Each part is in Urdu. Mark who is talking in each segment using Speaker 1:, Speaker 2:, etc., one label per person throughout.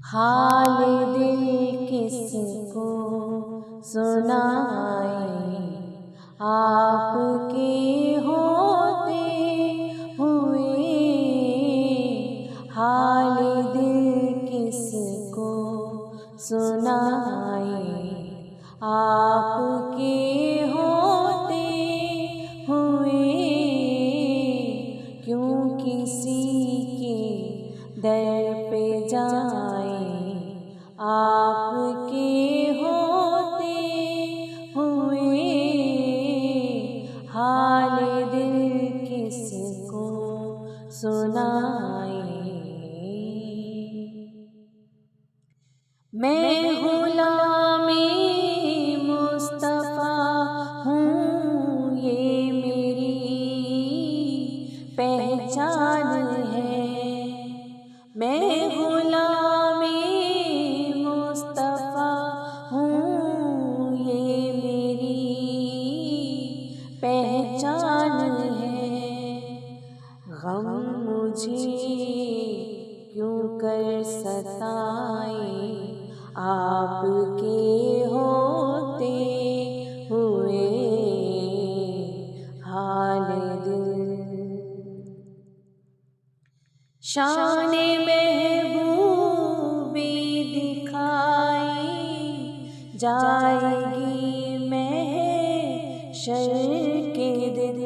Speaker 1: حال دل کس کو سنائیں، آپ کے ہوتے ہوئے۔ حال دل کس کو سنائیں، آپ کے ہوتے ہوئے۔ کیوں کسی کے در پہ جائیں، آپ کے ہوتے ہوئے۔ حال دل کس کو سنائیں۔ میں غلام مصطفیٰ ہوں، یہ میری پہچان ہے۔ میں غلام مصطفیٰ ہوں، یہ میری پہچان ہے۔ غم مجھے کیوں کر ستائیں، آپ کے ہوتے ہوئے۔ حال دل شان محبوبی دکھائی جائے گی محشر کے دن۔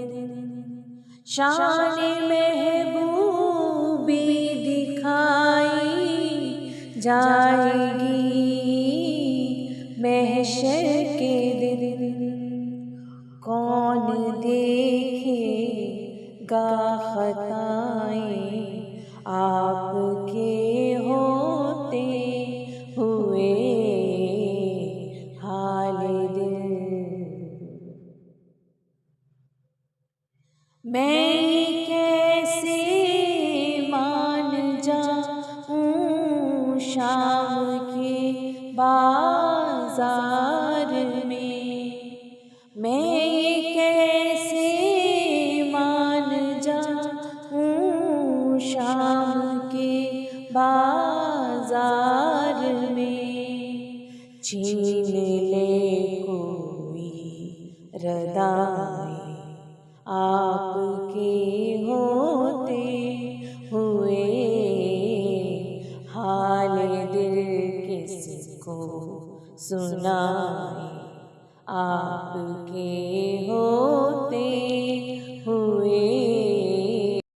Speaker 1: شان محبوبی دکھائی جائے گی محشر کے دن۔ کون دیکھے گا خطائیں، آپ کے ہوتے ہوئے۔ حال دل میں کیسے مان جاؤں شام کے بازار میں کیسے مان جاؤں شام کے بازار میں۔ چھین لے کوئی ردائیں، آپ کے ہوتے ہوئے۔ حال دل کس کو سنائیں، آپ